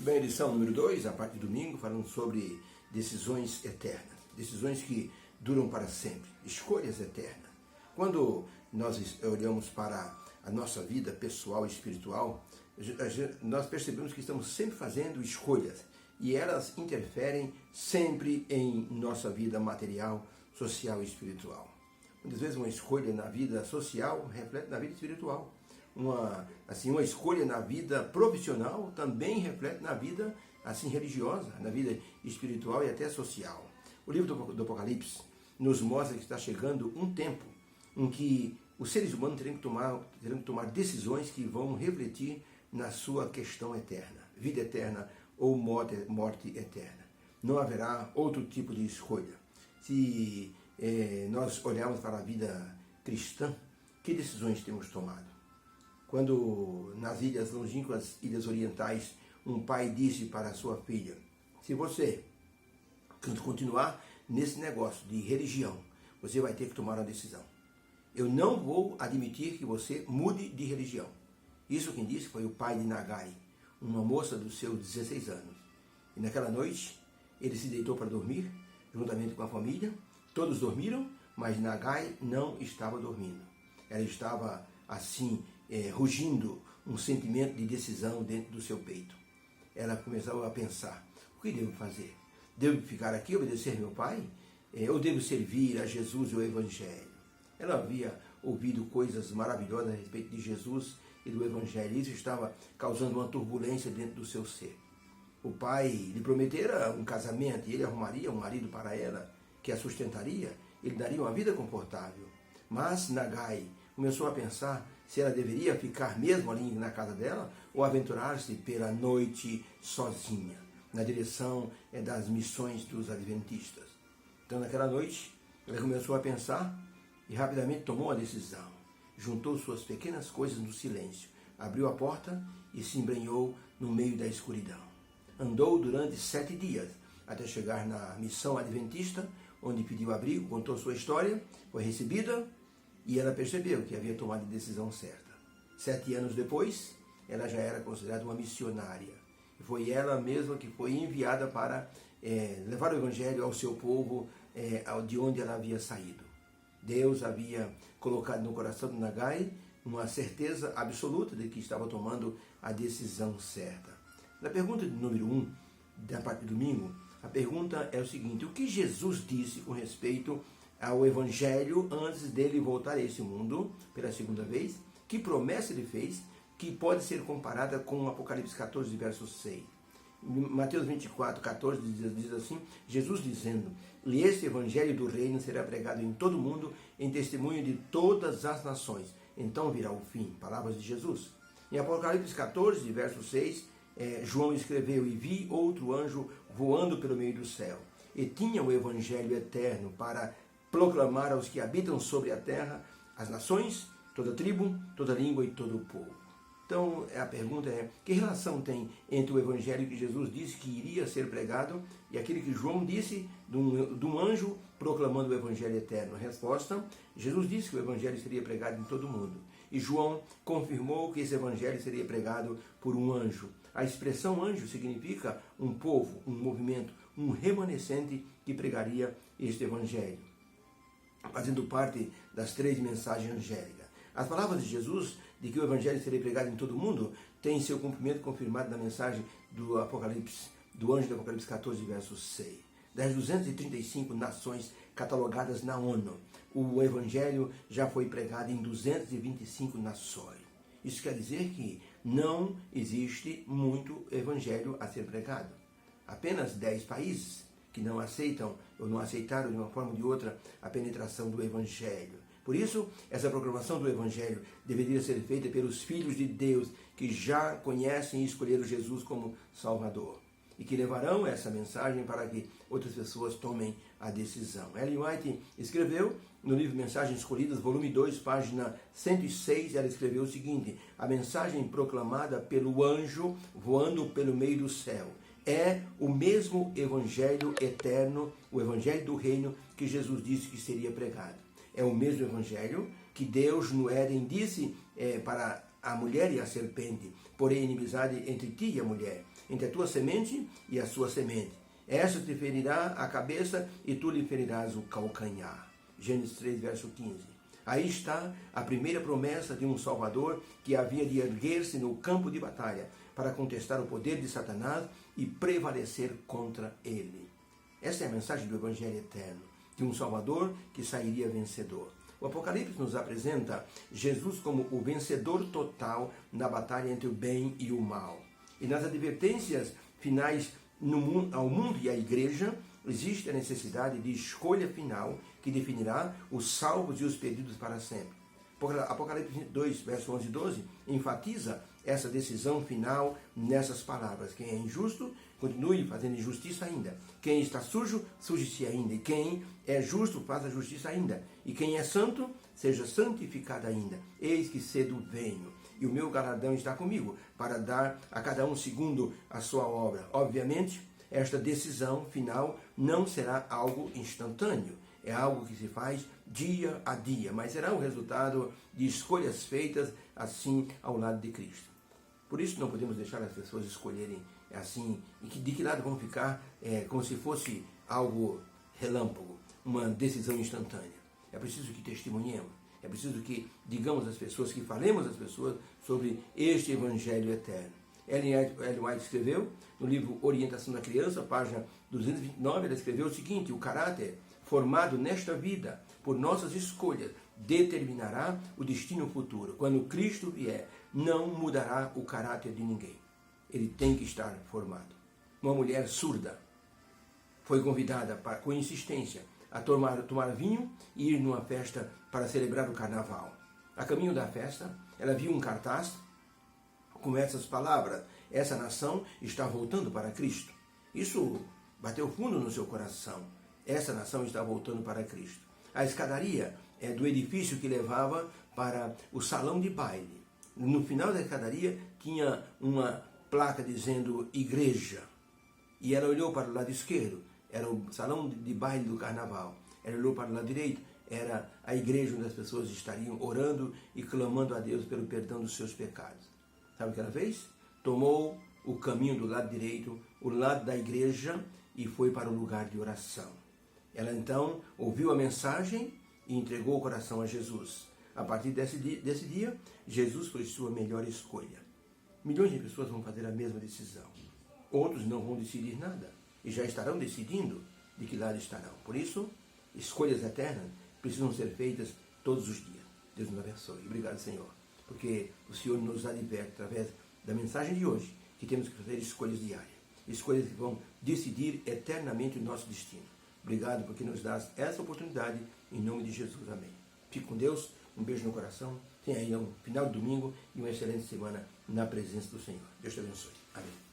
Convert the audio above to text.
bem, lição número 2, a parte de domingo, falando sobre decisões eternas, decisões que duram para sempre, escolhas eternas. Quando nós olhamos para a nossa vida pessoal e espiritual, nós percebemos que estamos sempre fazendo escolhas e elas interferem sempre em nossa vida material, social e espiritual. Muitas vezes uma escolha na vida social reflete na vida espiritual. Uma escolha na vida profissional também reflete na vida religiosa, na vida espiritual e até social. O livro do Apocalipse nos mostra que está chegando um tempo em que os seres humanos terão que tomar decisões que vão refletir na sua questão eterna, vida eterna ou morte eterna. Não haverá outro tipo de escolha. Se nós olharmos para a vida cristã, que decisões temos tomado? Quando nas ilhas longínquas, ilhas orientais, um pai disse para a sua filha: se você continuar nesse negócio de religião, você vai ter que tomar uma decisão. Eu não vou admitir que você mude de religião. Isso quem disse foi o pai de Nagai, uma moça dos seus 16 anos. E naquela noite, ele se deitou para dormir, juntamente com a família. Todos dormiram, mas Nagai não estava dormindo. Ela estava rugindo um sentimento de decisão dentro do seu peito. Ela começou a pensar: o que devo fazer? Devo ficar aqui e obedecer meu pai? Ou devo servir a Jesus e o Evangelho? Ela havia ouvido coisas maravilhosas a respeito de Jesus e do Evangelho. Isso estava causando uma turbulência dentro do seu ser. O pai lhe prometera um casamento e ele arrumaria um marido para ela, que a sustentaria, ele daria uma vida confortável. Mas Nagai começou a pensar se ela deveria ficar mesmo ali na casa dela ou aventurar-se pela noite sozinha, na direção das missões dos adventistas. Então, naquela noite, ela começou a pensar e rapidamente tomou a decisão. Juntou suas pequenas coisas no silêncio, abriu a porta e se embrenhou no meio da escuridão. Andou durante 7 dias até chegar na missão adventista, onde pediu abrigo, contou sua história, foi recebida e ela percebeu que havia tomado a decisão certa. 7 anos depois, ela já era considerada uma missionária. E foi ela mesma que foi enviada para levar o Evangelho ao seu povo, de onde ela havia saído. Deus havia colocado no coração de Nagai uma certeza absoluta de que estava tomando a decisão certa. Na pergunta número 1, da parte de domingo, a pergunta é o seguinte: o que Jesus disse com respeito ao Evangelho antes dele voltar a esse mundo pela segunda vez? Que promessa ele fez que pode ser comparada com Apocalipse 14, verso 6? Mateus 24, 14 diz assim: Jesus dizendo: e este Evangelho do Reino será pregado em todo o mundo em testemunho de todas as nações. Então virá o fim. Palavras de Jesus. Em Apocalipse 14, verso 6, João escreveu: e vi outro anjo voando pelo meio do céu, e tinha o Evangelho eterno para proclamar aos que habitam sobre a terra, as nações, toda tribo, toda língua e todo o povo. Então, a pergunta é: que relação tem entre o Evangelho que Jesus disse que iria ser pregado e aquele que João disse de um anjo proclamando o Evangelho eterno? A resposta: Jesus disse que o Evangelho seria pregado em todo o mundo. E João confirmou que esse Evangelho seria pregado por um anjo. A expressão anjo significa um povo, um movimento, um remanescente que pregaria este Evangelho, fazendo parte das 3 mensagens angélicas. As palavras de Jesus de que o Evangelho seria pregado em todo o mundo têm seu cumprimento confirmado na mensagem do Apocalipse, do anjo do Apocalipse 14, verso 6. Das 235 nações catalogadas na ONU, o Evangelho já foi pregado em 225 nações. Isso quer dizer que não existe muito Evangelho a ser pregado. Apenas 10 países que não aceitam ou não aceitaram de uma forma ou de outra a penetração do Evangelho. Por isso, essa proclamação do Evangelho deveria ser feita pelos filhos de Deus que já conhecem e escolheram Jesus como Salvador e que levarão essa mensagem para que outras pessoas tomem a decisão. Ellen White escreveu no livro Mensagens Escolhidas, volume 2, página 106, ela escreveu o seguinte: a mensagem proclamada pelo anjo voando pelo meio do céu é o mesmo Evangelho eterno, o Evangelho do Reino que Jesus disse que seria pregado. É o mesmo Evangelho que Deus no Éden disse para a mulher e a serpente: porém inimizade entre ti e a mulher, entre a tua semente e a sua semente. Esta te ferirá a cabeça e tu lhe ferirás o calcanhar. Gênesis 3, verso 15. Aí está a primeira promessa de um Salvador que havia de erguer-se no campo de batalha para contestar o poder de Satanás e prevalecer contra ele. Essa é a mensagem do Evangelho eterno, de um Salvador que sairia vencedor. O Apocalipse nos apresenta Jesus como o vencedor total na batalha entre o bem e o mal. E nas advertências finais ao mundo e à igreja, existe a necessidade de escolha final que definirá os salvos e os perdidos para sempre. Apocalipse 2, verso 11 e 12, enfatiza essa decisão final nessas palavras. Quem é injusto, continue fazendo injustiça ainda. Quem está sujo, suje-se ainda. E quem é justo, faça justiça ainda. E quem é santo, seja santificado ainda. Eis que cedo venho, e o meu galardão está comigo, para dar a cada um segundo a sua obra. Obviamente, esta decisão final não será algo instantâneo. É algo que se faz dia a dia, mas será o resultado de escolhas feitas assim ao lado de Cristo. Por isso não podemos deixar as pessoas escolherem assim, e de que lado vão ficar, como se fosse algo relâmpago, uma decisão instantânea. É preciso que testemunhemos, é preciso que digamos às pessoas, que falemos às pessoas sobre este Evangelho eterno. Ellen White escreveu, no livro Orientação da Criança, página 229, ela escreveu o seguinte: o caráter formado nesta vida por nossas escolhas determinará o destino futuro. Quando Cristo vier, não mudará o caráter de ninguém. Ele tem que estar formado. Uma mulher surda foi convidada com insistência a tomar vinho e ir numa festa para celebrar o carnaval. A caminho da festa, ela viu um cartaz com essas palavras: essa nação está voltando para Cristo. Isso bateu fundo no seu coração. Essa nação está voltando para Cristo. A escadaria do edifício que levava para o salão de baile. No final da escadaria tinha uma placa dizendo igreja. E ela olhou para o lado esquerdo, era o salão de baile do carnaval. Ela olhou para o lado direito, era a igreja onde as pessoas estariam orando e clamando a Deus pelo perdão dos seus pecados. Sabe o que ela fez? Tomou o caminho do lado direito, o lado da igreja, e foi para o lugar de oração. Ela então ouviu a mensagem e entregou o coração a Jesus. A partir desse dia, Jesus foi sua melhor escolha. Milhões de pessoas vão fazer a mesma decisão. Outros não vão decidir nada e já estarão decidindo de que lado estarão. Por isso, escolhas eternas precisam ser feitas todos os dias. Deus nos abençoe. Obrigado, Senhor, porque o Senhor nos adverte através da mensagem de hoje que temos que fazer escolhas diárias. Escolhas que vão decidir eternamente o nosso destino. Obrigado porque nos dás essa oportunidade, em nome de Jesus. Amém. Fique com Deus, um beijo no coração, tenha aí um final de domingo e uma excelente semana na presença do Senhor. Deus te abençoe. Amém.